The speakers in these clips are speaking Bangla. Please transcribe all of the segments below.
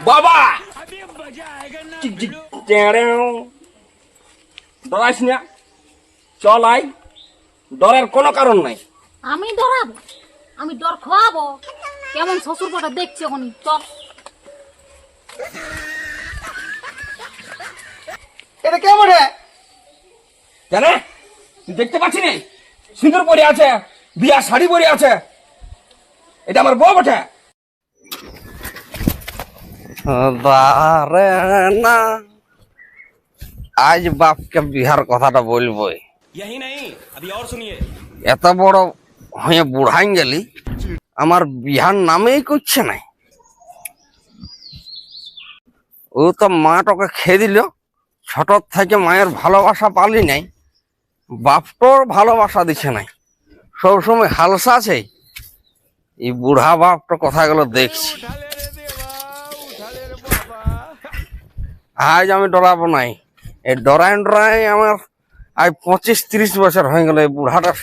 বাবা ডরাইস না, চল আই, ডরের কোনো কারণ নাই। আমি ডরাবো? আমি ডর খাওয়াবো? কেমন শ্বশুর কটা দেখছি এখন, চল। এটা কেমন রে? জানে তুই দেখতে পাচ্ছি নি সিঁদুর পরে আছে, বিয়া শাড়ি পরে আছে, এটা আমার বউ বটে। না আজ বাপকে বিহার কথাটা বলবই। এত বড় হয়ে বুড়াই গেলি, আমার বিহার নামেই করছে নাই। ও তো মাটাকে খেয়ে দিল, ছোট থেকে মায়ের ভালোবাসা পালি নাই, বাপটোর ভালোবাসা দিছে নাই, সবসময় হালসা আছে। এই বুড়া বাপটা কথাগুলো দেখছি, আজ আমি ডরাবো নাই। এই ডরাই আমার আজ 25-30 বছর হয়ে গেল এই বুড়াটার।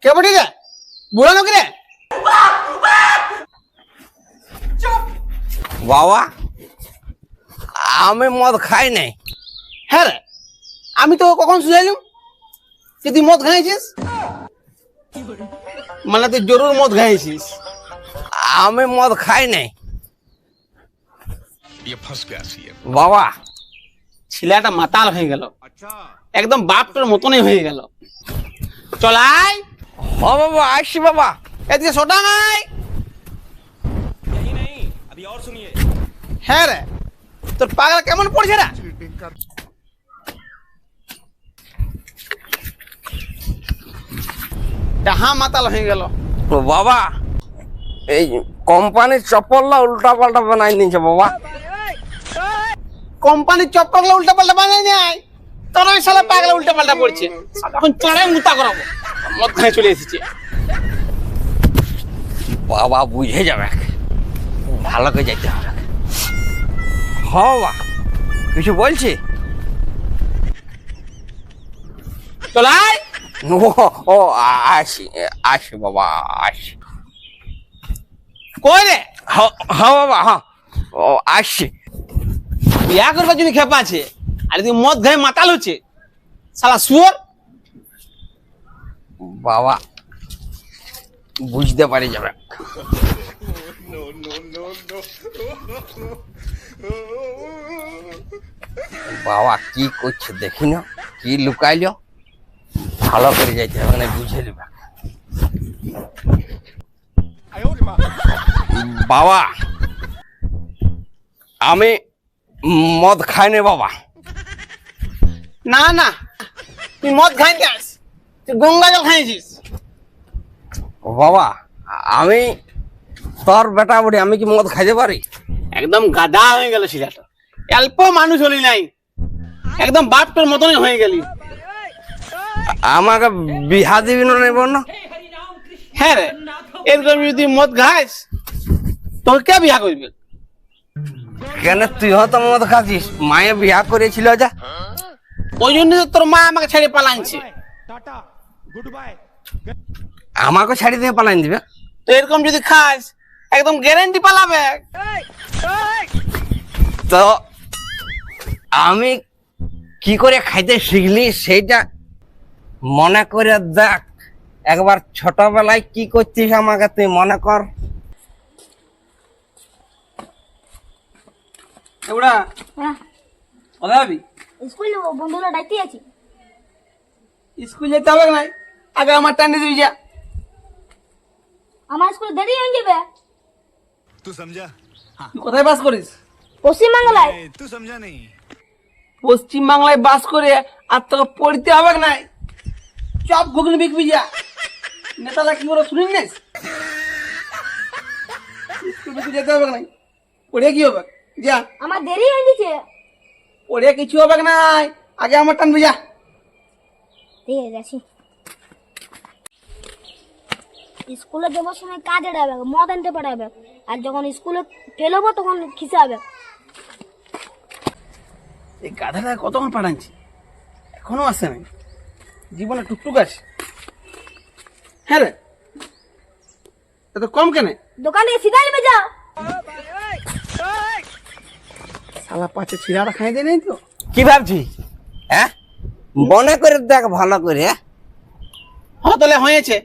কেমন ঠিক আছে? বুড়া লোক রে? বাবা আমি মদ খাই নাই। হ্যাঁ রে, আমি তো কখন শুনেলাম যে তুই মদ খাইছিস, মানে তুই জরুর মদ খাইছিস। আমি মদ খাই নাই বাবা। ছেলেটা মাতাল হয়ে গেল, একদম বাপটার মতনই হয়ে গেল। চলাই ও বাবা আসছি বাবা। এদিকে সোটা নাই। হ্যাঁ রে, তোর পাগলা কেমন পড়ছে রে? হ্যাঁ মাতাল হয়ে গেল। ও বাবা এই কোম্পানির চপ্পলটা উল্টা পাল্টা বানাই নিয়েছে বাবা। কোম্পানির চপ্পলগুলো উল্টা পাল্টা বানাই নাই, তোর ওই শালা পাগলা উল্টা পাল্টা পড়ছে। এখন চড়াই মুতা করাবো, মদ খাই চলে এসেছে। বাবা বুঝে যাবে, ভালো করে যাইতে হবে। হ বাবা কিছু বলছি? চলাই ও আসি আসি বাবা আসি। কই রে? হ্যাঁ বাবা হ্যাঁ ও আসছি। বিয়া করবার জন্য খেপা আছে, আর তুই মদ খাই মাতাল হচ্ছে শালা শুয়োর। বাবা বুঝতে পারি যাবে। বাবা কি করছে দেখি না, কি লুকাইল, ভালো করে যাইতে হবে না, বুঝে নিবা। বাবা আমি মদ খাই না বাবা। না না, তুই মদ খাই যাস, তুই গঙ্গা জল খাইছিস। বাবা আমি তোর বেটা বুড়ি, আমি কি মদ খাইতে পারি? একদম গাধা হয়ে গেল ছেলেটা, অল্প মানুষ হলি নাই, একদম বাপটার মতনই হয়ে গেলি। আমাকে বিহা দিবি না নেব না? হ্যাঁ রে, এরকম যদি মদ খাইস তোকে কে বিয়া করবে? কেন তুই হয়তো মদ খাচ্ছিস, মায়ে বিয়া করেছিল যা, ওই জন্য তো তোর মা আমাকে ছেড়ে পালাইছে। আমাকে ছাড়ি দিয়ে পালাই দিবে? তো এরকম যদি খাস একদম গ্যারান্টি পালাবে। তো আমি কি করে খাইতে শিখলি সেইটা মনে করে দেখ। একবার ছোটবেলায় কি করছিস আমাকে তুই মনে কর। এগুলা হ্যাঁ, কোথায় যাবি? স্কুলে বন্ধুরা ডাকতে আছি। স্কুল যেতে হবে নাই, আগে আমার টান্ডি দিবি যা। আমার স্কুলে দেরি হয়ে যাবে। तू समझा? তুই কোথায় বাস করিস? পশ্চিমবাংলায়। तू समझा नहीं? পশ্চিম বাংলায় বাস করে আর তোকে পড়তে হবে নাই, চপ ঘুগনি বিকবি যা। নেতারা কি বলো শুনিস না? স্কুল বিকবি যেতে হবে নাই, পড়ে কি হবে যা। আমার দেরি হয়ে গেছে। পড়ে কিছু হবে নাই, আগে আমার টানবি যা। ঠিক আছে যাচ্ছি। স্কুলে যাবার সময় কাজে যাবে, মদ আনতে পাঠাবে, আর যখন স্কুলে ফেল হবো তখন খিসাবে। এই গাধাটা কতক্ষণ পাঠাচ্ছি, এখনো আসে নাই। জীবনে টুকটুক আছে। হ্যাঁ রে, এত কম কেন? দোকানে সিধা নিবে যাও। শালা পাঁচে ছিড়াটা খাই দেয় নাই তো। কি ভাবছিস? হ্যাঁ, মনে করে দেখ ভালো করে। হ্যাঁ তাহলে হয়েছে।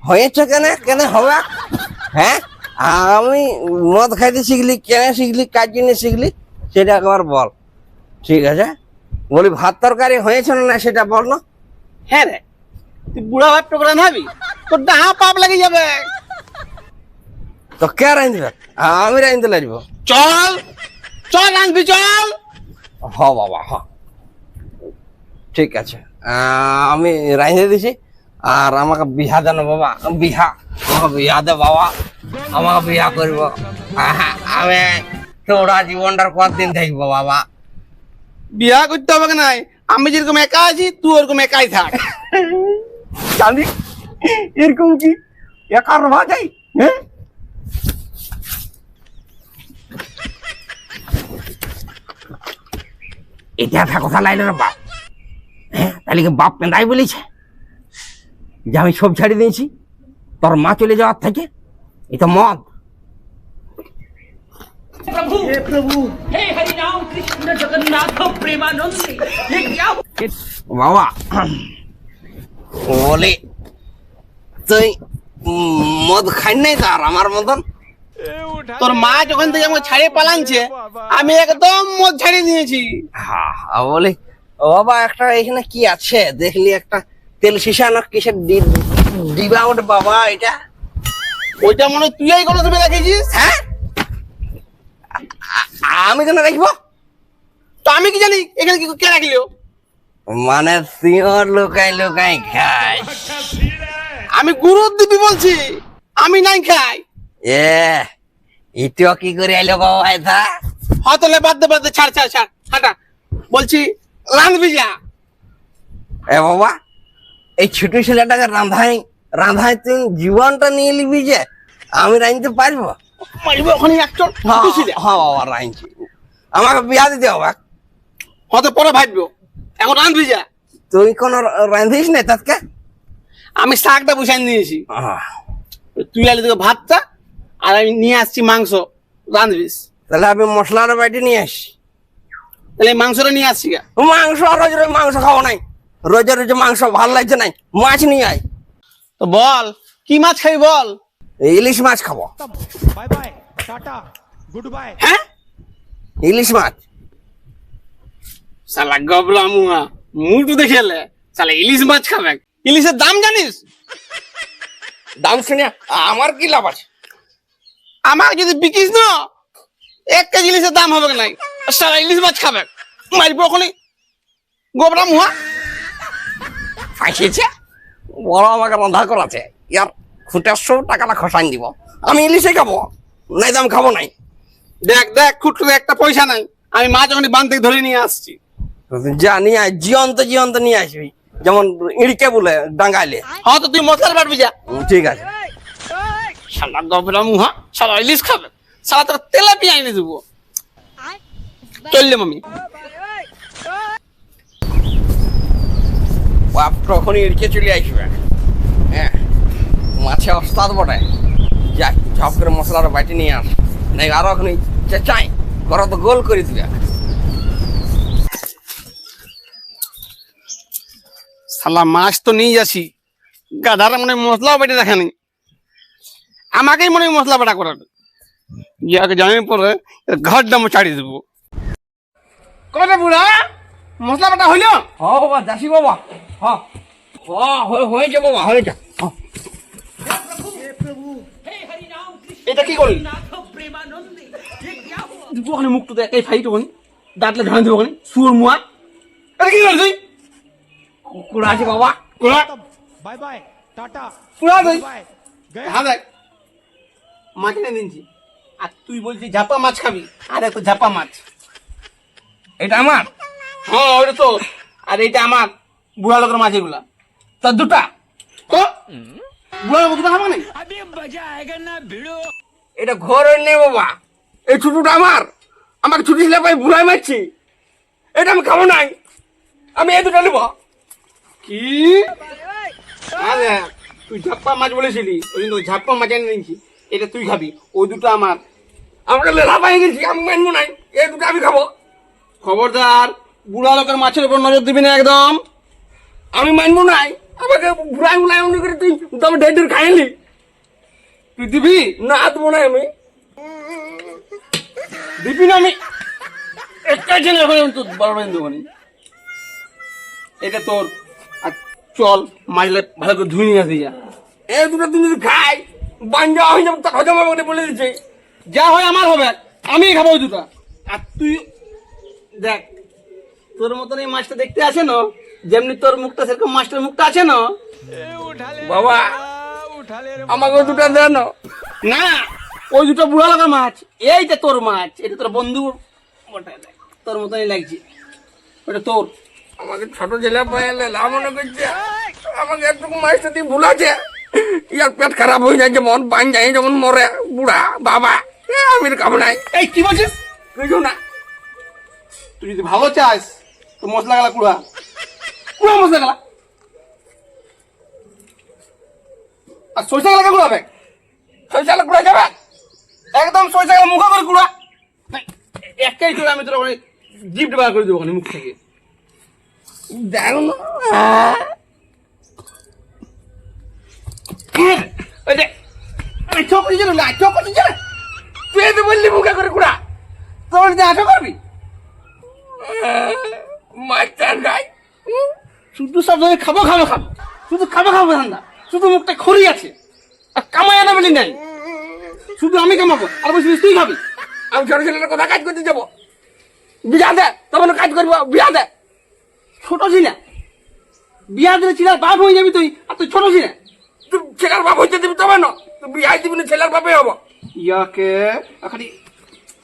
হয়েছে কেন? কেন হবে? হ্যাঁ, আমি মদ খাইতে শিখলি, কেন শিখলি, কার জন্য শিখলি সেটা একবার বল। ঠিক আছে, বলি ভাত তরকারি হয়েছে না সেটা বল না। হ্যাঁ রে, তুই বুড়া ভাত টোকরা নাবি, তোর ডাহা পাপ লাগি যাবে। তো কে রাঁধবে? আমি রাঁধতে লাগবো। চল চল রাঁধবি চল। হ বাবা হ, ঠিক আছে, আমি রাঁধে দিছি। আর আমাকে বিহা দেন বাবা, বিহা, আমাকে বিহা দে বাবা, আমাকে বিহা করব। আমি তোরা জীবনটার কতদিন থাকবো বাবা? বিয়া করতে হবে কি নাই? আমি যেরকম একা আছি তুই ওরকম একাই থাক। জানি এরকম কি একার ভাজাই? হ্যাঁ, এটা একটা কথা লাইলে রে বাপ। হ্যাঁ, তাহলে কি বাপ পেন্দাই বলেছে যে আমি সব ছাড়ি দিয়েছি তোর মা চলে যাওয়ার থেকে? এটা মদ। বাবা বলে তুই মদ খাই নাই তার আমার মতন? তোর মা যখন থেকে আমাকে ছাড়িয়ে পালানছে আমি একদম মদ ছাড়িয়ে দিয়েছি। হ্যাঁ বলে ও বাবা, একটা এখানে কি আছে দেখলি? একটা তেল সিসা না কিসের ডিবা ওটা বাবা? এটা ওইটা মনে হয় তুই এই কোনো তুমি রেখেছিস। হ্যাঁ, আমি কেন রাখবো? তো আমি কি জানি এখানে কি কে রাখলিও? মানে তুইও লুকাই লুকাই খাই? আমি গুরু দিবি বলছি, আমি নাই খাই। ইটিও কি করে আইলো বাবা? এটা হ্যাঁ তাহলে বাদ দে ছাড় ছাড় ছাড় হাঁটা। বলছি রাঁধবি যা। এ বাবা, এই ছোট ছেলেটাকে রান্ধায় তুই জীবনটা নিয়ে নিবি যে আমি রাঁধতে পারবো? মারিব ওখানে একজন। হ্যাঁ বাবা, রাঁধছি। আমাকে বিয়া দিতে হবে। হয়তো পরে ভাববো, এখন রাঁধবি যা। তুই কোন রাঁধিস না তাকে? আমি শাকটা বসাই নিয়েছি, তুই আলি তোকে ভাতটা আর আমি নিয়ে আসছি মাংস, রাঁধবিস। তাহলে আমি মশলার বাটি নিয়ে আসি। তাহলে এই মাংসটা নিয়ে আসছি গা। মাংস রোজ রোজ মাংস খাবো নাই, রোজ রোজ মাংস ভাল লাগছে নাই। মাছ নিয়ে আয়। তো বল কি মাছ খাবি বল। ইলিশ মাছ খাবো। Bye bye tata good bye. হ্যাঁ ইলিশ মাছ। শালা গবলা মুহা মুটু দেখেলে শালা ইলিশ মাছ খাবে। ইলিশের দাম জানিস? দাম শুনে আমার কি লাভ আছে? আমাকে যদি বিকিস না 1 কেজি ইলিশের দাম হবে নাই। শালা ইলিশ মাছ খাবে, মারিব ওখানে গবলা মুহা। ফাঁসিয়েছে বড়, আমাকে রন্ধা করাছে। ইয়ার 100 টাকাটা খসাই দিব। আমি ইলিশে খাবো, নাই দাম খাবো নাই। দেখ দেখ খুটটু একটা পয়সা নাই, আমি মাছ ওখানে বান থেকে ধরে নিয়ে আসছি। যা নিয়ে আয়, জিয়ন্ত নিয়ে আসবি, যেমন ইড়কে বলে ডাঙ্গাইলে। হ্যাঁ তো তুই মশলার বাটবি যা। ঠিক আছে। শালা গবলা মুহা, শালা ইলিশ খাবে, শালা তোর তেলাপিয়া এনে দেবো। চললে মামি। বাপ তখন ইড়কে চলে আসবে। হ্যাঁ, মাছে ওস্তাদ বটে। যাই ঝপ করে মশলার বাটি নিয়ে আস, নাই আরো এখন চাই ঘর তো গোল করে দিবে। শালা মাছ তো নিয়ে যাচ্ছি, গাধারা মনে হয় মশলা বেটে দেখেনি, আমাকেই মনে হয় মশলা বাটা করাবে। ইয়াকে জানি পরে ঘর দাম ছাড়িয়ে দেবো। কবে বুড়া মশলা বাটা হইল? হ্যাঁ বাবা, যাসি বাবা। হ্যাঁ হয়েছে বাবা, হয়েছে। এটা কি করলি? তুই ওখানে মুখটা দেখ, এই ফাইট ওখানে দাঁতলে ঝাড়ে দেবো ওখানে সুর মুয়া। এটা কি করলি তুই? কুকুর আছে বাবা। কোলা बाय बाय टाटा কুড়া তুই। बाय गए। হ্যাঁ দেখ মাছ এনে দিনছি, আর তুই বলছিস ঝাপা মাছ খাবি। আরে তো ঝাপা মাছ। এটা আমার। হ্যাঁ ওটা তো, আর এটা আমার বুড়া লোকের মাছ এগুলা। তা দুটা। তো বুড়া লোক দুটো খাবো না? এটা ঘর নেই বাবা, এই ছুটুটা আমার। আমাকে ছুটি ছিল ভাই, ভুলাই মারছি। এটা আমি খাবো নাই, আমি এই দুটো নেবো। কি আরে তুই ঝাপ্পা মাছ বলেছিলি ওই জন্য ওই ঝাপ্পা মাছ এনে নিয়েছি, এটা তুই খাবি, ওই দুটো আমার। আমাকে লেলা পাই গেছি, আমি মানবো নাই, এই দুটো আমি খাবো। খবরদার বুড়া লোকের মাছের উপর নজর দিবি না একদম, আমি মানবো নাই। আমাকে ঘুরাই উলাই উনি করে তুই তবে ঢের ঢের খাইলি, তুই দিবি না? দেবো না আমি, দিবি না আমি একটা জেনে এখন তোর বড় দেবো না। এটা তোর, আর চল মাছলে ভালো করে ধুয়ে নিয়ে আসি যা। এই দুটো তুই যদি খাই বাঞ্জা হয়ে যাবে, তার হজম হবে বলে দিচ্ছে। যা হয় আমার হবে, আমি খাবো ওই দুটো। আর তুই দেখ তোর মতন এই মাছটা দেখতে আছে না, যেমনি তোর মুখটা সেরকম মাছটার মুখটা আছে না। বাবা আমাকে ওই দুটো দেন না, ওই দুটো বুড়া লাগা মাছ, এইটা তোর মাছ, এটা তোর বন্ধু, তোর মতনই লাগছে, ওটা তোর। আমাকে ছোট জেলা পাইলে লাভ মনে করছে, আমাকে একটুকু মাছটা দিয়ে ভুল আছে, ইয়ার পেট খারাপ হয়ে যায় যেমন, বান যায় যেমন মরে বুড়া বাবা, আমি খাবো নাই। এই কি বলছিস? কিছু না, তুই যদি ভালো চাস তো মশলা গেলা কুড়া কুড়া, মশলা গেলা আর সরষে গেলা কুড়াবে, সরষে গেলা কুড়া যাবে একদম, সরষে গেলা মুখে করে কুড়া, একটাই করে আমি তোর গিফট বার করে দেবো ওখানে মুখ থেকে। দেখো না ওই যে চোখ করছি না, চোখ করছি না, তুই তো বললি মুখে করে কুড়া, তোর যে আশা করবি মাছটার গায়ে শুধু সব ধরে খাবো খাবো খাবো, শুধু খাবো খাবো ধান্দা, শুধু মুখটা খড়ি আছে আর কামাই আনা বলি নাই, শুধু আমি কামাবো আর বলছিস তুই খাবি। আমি ছোট ছেলের কথা কাজ করতে যাবো, বিয়া দে তখন কাজ করবো, বিয়া দে। ছোট ছিলা বিয়া দিলে ছিলার বাপ হয়ে যাবি তুই, আর তুই ছোট ছিলা, তুই ছেলের বাপ হইতে দিবি তবে না, তুই বিয়া দিবি না ছেলের বাপে হবো। ইয়াকে এখানে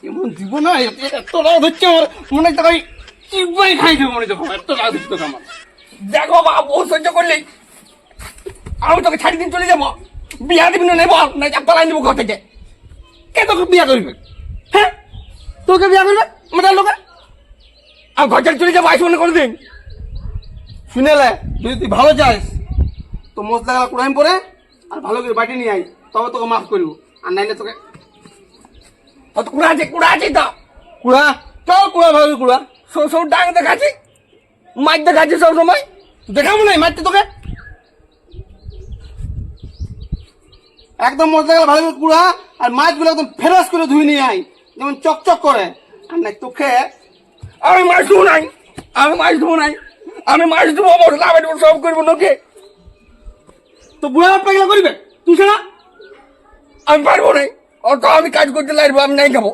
এমন দিব না, এত রাগ হচ্ছে আমার, মনে হচ্ছে আমি চিবাই খাই দেবো মনে হচ্ছে, এত রাগ হচ্ছে তোকে আমার। দেখো বাবা বহু সহ্য করলি, আমি তোকে ছাড়ি দিন চলে যাবো, বিয়া দিবি না বল, না পালাই দেবো ঘর থেকে। কে তোকে বিয়া করবে? হ্যাঁ তোকে বিয়া করবে আমাদের লোকে, আর ঘর থেকে চলে যাবো, আসবো না কোনোদিন। শুনেলে যদি তুই ভালো চাস তো মশলা গেলা কুড়াইম পরে আর ভালো করে বাটি নিয়ে আই, তবে তোকে মাফ করবো, আর নাইলে তোকে কুড়া আছে, কুড়া আছে তো কুড়া, চল কুড়া ভালো কুড়া, সব ডাং দেখাচ্ছি, মাছ দেখাচ্ছি সব সময়, দেখাবো না মাছটা তোকে। একদম মশলা গেলা ভালো করে কুড়া, আর মাছগুলো একদম ফেরাস করে ধুয়ে নিয়ে আই, যেমন চকচক করে। আর নাই তোকে আমি মাছ ধুবো নাই, আমি মাছ ধুবো নাই, আমি মাছ ধুবো, মশলা বেটবো, সব করবো নোকে। তো বুড়া পাগলা করবে তুই ছাড়া, আমি পারবো নাই, অত আমি কাজ করতে লাগবো, আমি নাই খাবো,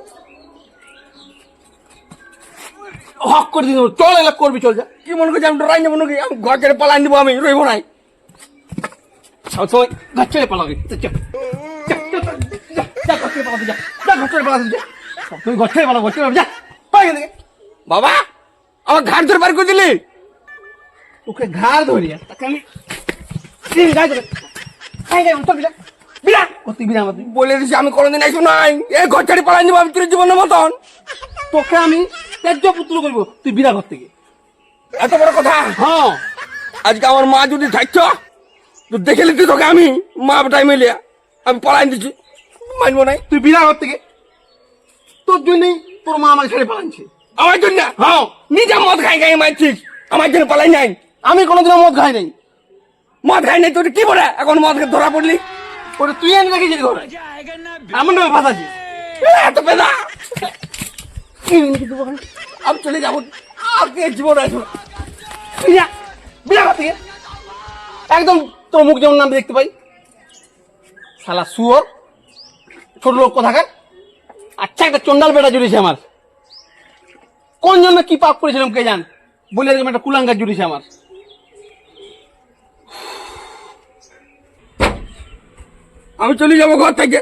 হক করে দিন, চল এলাকা করবি, চল যা। কি মনে করছি আমি ডরাই যাবো নাকি, আমি ঘর ছেড়ে পালাই দেবো, আমি রইবো নাই, সবাই ঘর ছেড়ে পালাবি, তুই ঘর ছেড়ে পালাবো, যা বাবা, আমার ঘাট ধরে বার করে দিলি, ওকে ঘাড় ধরিয়া তাকে আমি বলে দিছি আমি কোনোদিন আইসো নাই, এই ঘর ছাড়ি পালাই দেবো আমি তোর জীবনের মতন, তোকে আমি ত্যায্য পুত্র করবো, তুই বিরা ঘর থেকে। এত বড় কথা? হ্যাঁ, আজকে আমার মা যদি থাকছ তো দেখে নিতি তোকে আমি মা টাইম মিলিয়া আমি পালাই দিচ্ছি, মানবো নাই, তুই বিরা ঘর থেকে। তোর জন্যই তোর মা আমার ছেড়ে পালাইছে, আমার জন্য। হ্যাঁ, নিজে মদ খাই খাই মারছিস, আমার জন্য পালাই নাই, আমি কোনোদিনও মদ খাই নাই, মদ খাই নাই, তোর কি বলে এখন মদ ধরা পড়লি, ওটা তুই এনে রেখেছিস ঘরে, এমন নামে ফাঁসাছিস, এত পেদা আমি চলে যাবো, আজকে জীবন আসবো বিনা থেকে, একদম তোর মুখ যেমন নাম দেখতে পাই, শালা শুয়োর ছোট লোক কোথাকার। আচ্ছা একটা চন্ডাল বেটা জুড়েছে আমার, কোন জন্য কি পাপ করেছিলাম কে জান, বলে এরকম একটা কুলাঙ্গার জুড়েছে আমার। আমি চলে যাবো ঘর থেকে,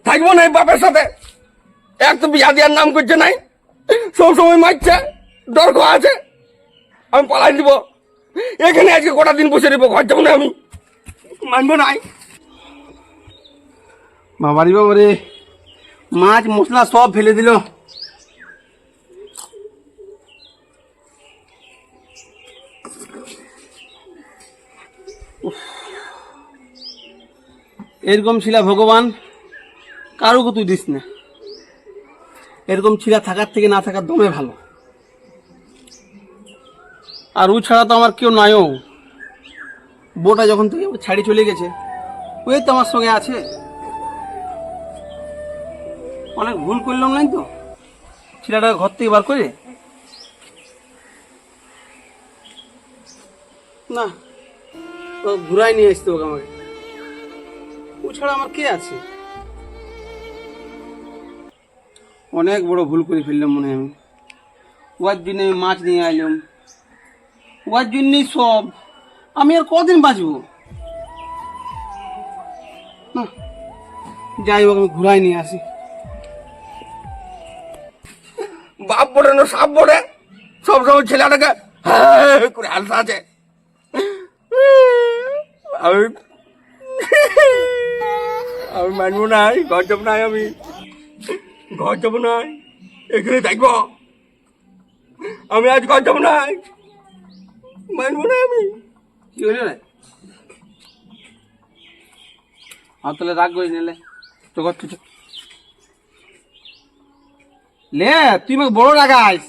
থাকবো না বাপের সাথে, এক তো বিয়া দেওয়ার নাম করছে নাই, সব সময় মারছে, ডর খাওয়া আছে, আমি পালাই দিব, এখানে আজকে কটা দিন বসে দেবো, ঘর যাবো না আমি, মানবো নাই। বাবারি বাবারে, মাছ মশলা সব ফেলে দিল, এরকম ছিলা ভগবান কারোকে তুই দিস না। এরকম ছিলা থাকার থেকে না থাকার দমে ভালো। আর ও ছাড়া তো আমার কেউ নাইও। বউটা যখন থেকে ছাড়ি চলে গেছে ওই তো আমার সঙ্গে আছে। অনেক ভুল করলাম নাই তো ছেলেটাকে ঘর থেকে বার করে না, ও ঘুরাই নিয়ে আসতে হোক আমাকে। ও ছাড়া আমার কে আছে? অনেক বড় ভুল করে ফেললাম মনে হয় আমি। ওর জন্য আমি মাছ নিয়ে আইলাম, ওর জন্যই সব। আমি আর কদিন বাঁচবো? না, যাই হোক আমি ঘুরাই নিয়ে আসি। বাপ বলে না সাপ বলে, সবসময় ছেলেটাকে হ্যাঁ করে হালসা আছে। আমি আমি মানবো নাই, ঘর যাবো নাই, আমি ঘর যাবো নাই, এখানে থাকবো। আমি আজ ঘর যাবো নাই, মানবো না আমি। কি হলো রে? আর তাহলে রাগ করিস নিলে তো ঘর থেকে লে, তুই আমাকে বড় রাগাইস।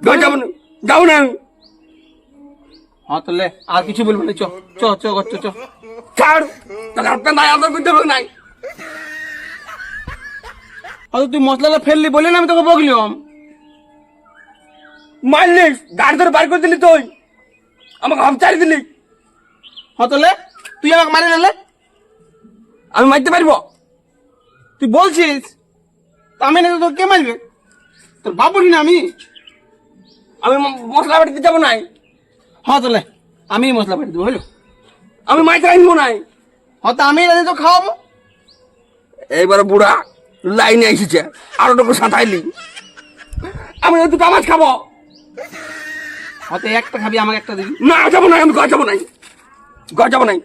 ঘর যাবো না, যাবো না আমি। হ্যাঁ তাহলে আর কিছু বলবো না, চ চ চ ঘর চ চ। ছাড়, তাহলে আপনার নাই আদর করতে হবে নাই। হয়তো তুই মশলাটা ফেললি বলে না আমি তোকে বকলাম। মারলিস, গাড়ি ধরে বার করে দিলি, তুই আমাকে হাফ চারি দিলি। হ্যাঁ তাহলে তুই আমাকে মারি নিলে আমি মারতে পারবো? তুই বলছিস তা আমি না তোকে কে মারবে? তোর বাপ বলি না আমি। আমি মশলা বাড়িতে যাবো নাই, হ্যাঁ তাহলে আমি মশলা পাঠিয়ে দেবো হলো। আমি মাইতে আনবো নাই। হয়তো আমি রাজি তো খাওয়াবো। এইবার বুড়া লাইনে এসেছে, আরো টুকু সাঁতাইলি। আমি দুটো মাছ খাবো। হয়তো একটা খাবি আমাকে একটা দিবি। না যাবো নাই, আমি ঘর যাবো নাই, ঘর যাবো নাই।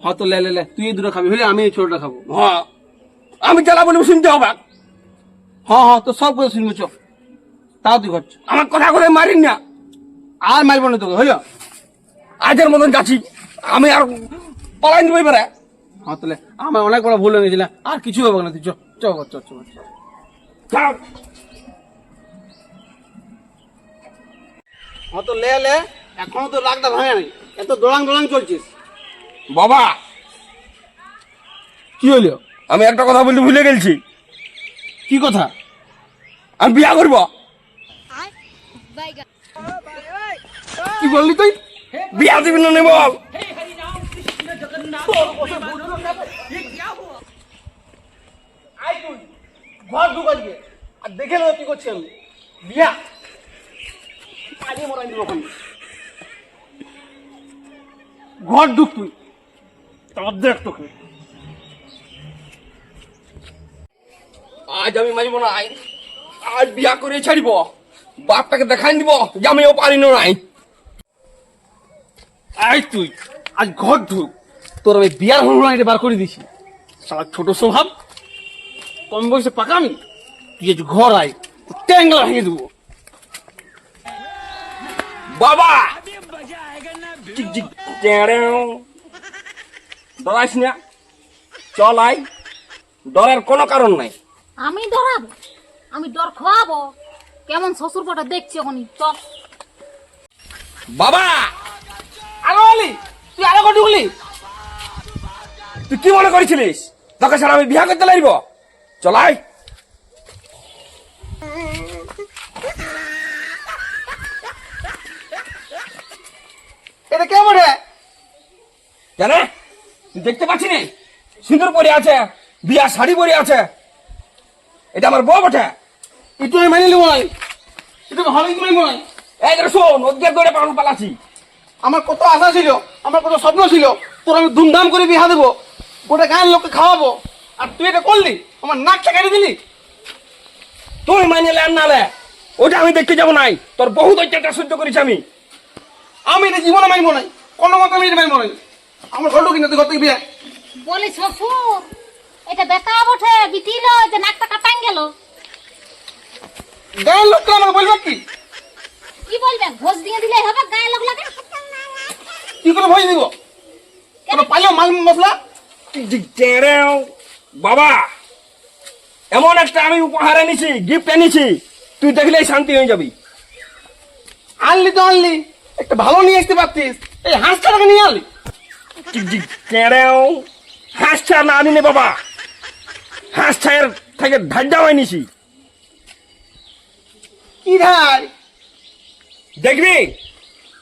হয়তো লে লে লে তুই এই দুটো খাবি হলে আমি এই ছোটটা খাবো। হ্যাঁ, আমি জ্বালা বলে শুনতে হবে। হ্যাঁ হ্যাঁ তো সব কথা শুনবো চ। তাও তুই ঘর চ। আমার কথা করে মারিন না, আর মারবো না তোকে হলো। আজের মতন যাচ্ছি আমি, আর পালাই দেবো এবারে। হ্যাঁ তাহলে আমার অনেক বড় ভুল হয়ে গেছিল, আর কিছু হবে না, তুই চ চ ঘর চ চ চ। থাক। হ্যাঁ তো লে লে, এখনো তো রাগটা ভাঙে নাই, এত দোড়াং দোড়াং চলছিস। বাবা, কি হলো? আমি একটা কথা বলতে ভুলে গেছি। কি কথা? আমি বিয়া করবো। কি বললি তুই? বিয়া দিবি না নেব? ঘর ঢুক আজকে আর দেখে নেবো কি করছি আমি। বিয়া পালিয়ে মরাই দিব ওখানে। ঘর ঢুক তুই, তারপর দেখ তোকে। আজ আমি মারিব নাই, আজ বিয়া করে ছাড়িব। বাপটাকে দেখাই দিব যে আমিও পারি না নাই। আয় তুই আজ ঘর ঢুক, তোর আমি বিয়ার হল বার করে দিছি। সারা ছোট স্বভাব, কম বয়সে পাকামি। তুই আজ ঘর আয়, ট্যাংলা ভেঙে দেবো। বাবা চিক চিক টেড়েও। ডরাইস না, চল আই, ডরার কোনো কারণ নাই। আমি ডরাবো? আমি ডর খাওয়াবো? কেমন শ্বশুর পটা দেখছি এখনই, চল। বাবা, আরো আলি তুই আরো ঘর ঢুকলি? তুই কি মনে করেছিলিস তোকে ছাড়া আমি বিয়া করতে লাগব? চলাই। এটা কেমন রে? কেন তুই দেখতে পাচ্ছি নি? সিঁদুর পরে আছে, বিয়া শাড়ি পরে আছে। এটা আমার বউ বটে। একটু আমি মানি নেবো নাই, একটু ভালো মানবো নাই। এই যে শোন, ওদের ধরে পালাচ্ছি। আমার কত আশা ছিল, আমার কত স্বপ্ন ছিল, তোর আমি ধুমধাম করে বিহা দেবো, গোটা গায়ের লোককে খাওয়াবো, আর তুই এটা করলি, আমার নাকটা কেটে দিলি। তুই মানিলে আর নালে ওটা আমি দেখতে যাবো নাই। তোর বহুত অত্যাচার সহ্য করেছি আমি। আমি এটা জীবনে মানবো নাই, কোনো মতো আমি এটা মানবো নাই। আমার ঘর ঢুকি না, তুই ঘর থেকে বিয়ে। বলি শ্বশুর, এটা বেটা বটে, বিটিল যে নাকটা কাটান গেল। গায়ের লোককে আমাকে বলবে কি? কি বলবে? ঘোষ দিয়ে দিলে হবে গায়ে লোক লাগে? কি করে ভয় দিব? দিও মাল মশলা। বাবা এমন একটা আমি উপহার এনেছি, গিফট এনেছি, তুই দেখলেই শান্তি হয়ে যাবি। আনলি তো আনলি, একটা ভালো নিয়ে আসতে পারতিস, এই হাঁসটাকে নিয়ে আনলি। হাঁস ছাড় না আনিনি বাবা, হাঁস ছাড়ের থেকে ধাড্ডাও এনেছি। কি ধার? দেখবি?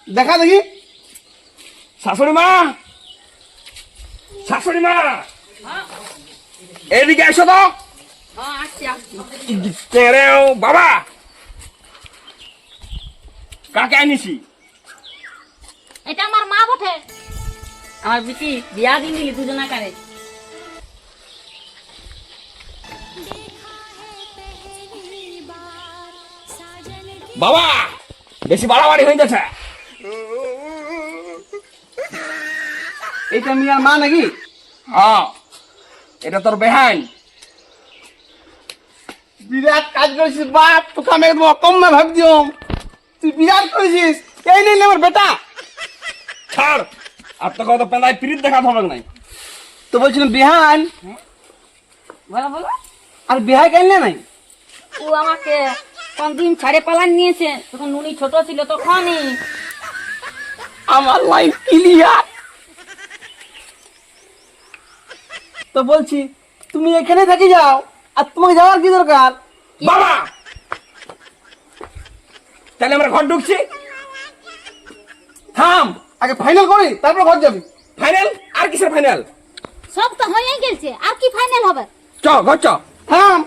দেখা দেখি। শাশুড়ি মা, শাশুড়ি মা, এদিকে এসো তো। বাবা কাকে আনিছি? এটা আমার মা বটে। আমার বিটি বিয়া দিন দিলি দুজনা কারে। বাবা বেশি বাড়াবাড়ি হয়ে যাচ্ছে। এটা মিয়ার মা নাকি? হ্যাঁ, এটা তোর বেহান। বিরাট কাজ করেছিস বাপ, তোকে আমি একদম অকম্মা ভাব দিও। তুই বিরাট করেছিস, এই নিলে আমার বেটা। ছাড়, আর তোকে তো পেলায় পিরিত দেখাতে হবে নাই। তো বলছিলাম বিহান, বলো বলো। আর বিহাই কেন নাই? ও আমাকে কোন দিন ছাড়ে পালান নিয়েছে, তখন নুনি ছোট ছিল তখনই। আমার লাইফ ক্লিয়ার। তো বলছি তুমি এখানে থাকি যাও, আর তোমাকে যাওয়ার কি দরকার? বাবা তাহলে আমরা ঘর ঢুকছি। থাম, আগে ফাইনাল করি, তারপর ঘর যাবি। ফাইনাল? আর কিসের ফাইনাল? সব তো হয়ে গেছে, আর কি ফাইনাল হবে? চ ঘর চ। থাম,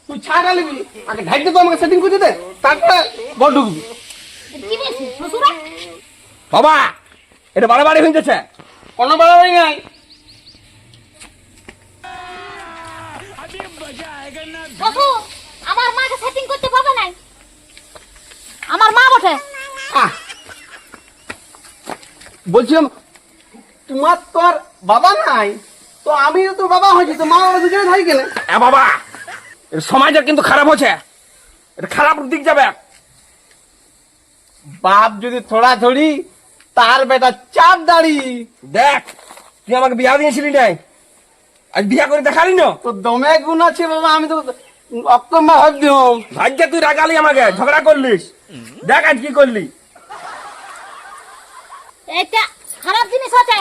তুই ছাড় আলিবি, আগে ঢাইতে তো আমাকে সেটিং করে দে, তারপরে ঘর ঢুকবি। কি বলছিস শ্বশুরা? বাবা এটা বাড়াবাড়ি হয়ে যাচ্ছে। কোনো বাড়াবাড়ি নাই। শ্বশুর আমার মাকে সেটিং করতে পারবে নাই, আমার মা বটে। আহ, বলছিলাম তোমার তো আর বাবা নাই, তো আমি তো বাবা হয়েছি, তো মা বাবা দুজনে থাকি কেন? এ বাবা এর সমাজের কিন্তু খারাপ হচ্ছে, এটা খারাপ দিক যাবে। বাপ যদি থোড়া থড়ি, তার বেটা চাপ দাড়ি। দেখ তুই আমাকে বিয়া দিয়েছিলি নাই, আজ বিয়া করে দেখালি না। তো দমে গুণ আছে বাবা, আমি তো অকম্মা ভাব দিও। ভাগ্যে তুই রাগালি আমাকে, ঝগড়া করলিস। দেখ আজ কি করলি। এটা খারাপ জিনিস আছে,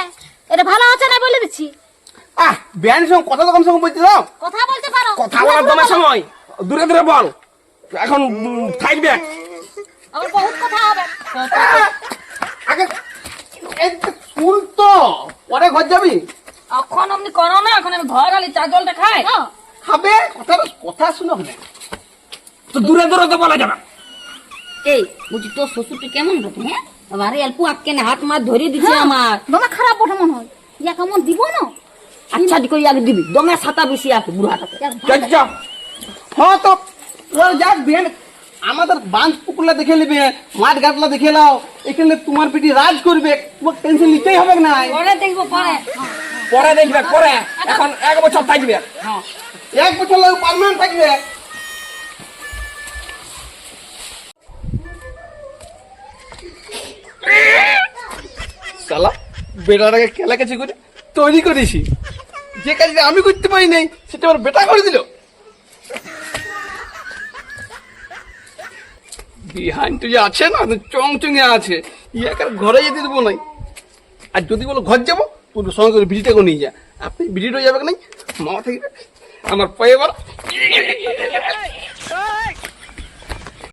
এটা ভালো আছে না বলে দিচ্ছি। আহ, বিয়ানের সঙ্গে কথা তো কম সঙ্গে বলতে দাও। কথা বলতে পারো, কথা বলার তোমার সময় দূরে দূরে বল, এখন থাকবে। আমার বহুত কথা হবে। আগে এই যে শুন তো, পরে ঘর যাবি। এখন আপনি করো না, এখন আমি ঘর গালি চা জলটা খাই। হ্যাঁ, খাবে কথা, কথা শুনো না। তো দূরে দূরে তো বলা যাবে। এই বুঝি তোর শ্বশুরটা কেমন বটে? হ্যাঁ, আরে অল্প আটকে না হাত মার ধরে দিছে আমার। দমে খারাপ বটে মনে হয়, ইয়া কেমন দিব না। আচ্ছা দি করে আগে দিবি, দমে ছাতা বেশি আছে বুড়াটাতে। চল চল। হ্যাঁ তো ওরা যাক বিয়ান, আমাদের বাঁধ পুকুরলা দেখে নেবে, মাঠ ঘাটলা দেখে নাও, এখানে তোমার পিটি রাজ করবে, তোমার টেনশন নিতেই হবে না। পরে দেখবো পরে। পরে দেখবে, পরে এখন 1 বছর থাকবে। এক বছর লাগে পার্মানেন্ট থাকবে। শালা বেটাটাকে খেলা কাছে করে তৈরি করেছি, যে কাজটা আমি করতে পারি নাই সেটা আমার বেটা করে দিল। বিহান তো যে আছে না, চং চঙে আছে, ইয়াকে ঘরে যেতে দেবো নাই। আর যদি বলো ঘর যাবো, পুরো সঙ্গে করে বিড়িটাকে নিয়ে যা। আপনি বিড়িটা যাবে নাই, মামা থাকবে আমার পায়ে বলো।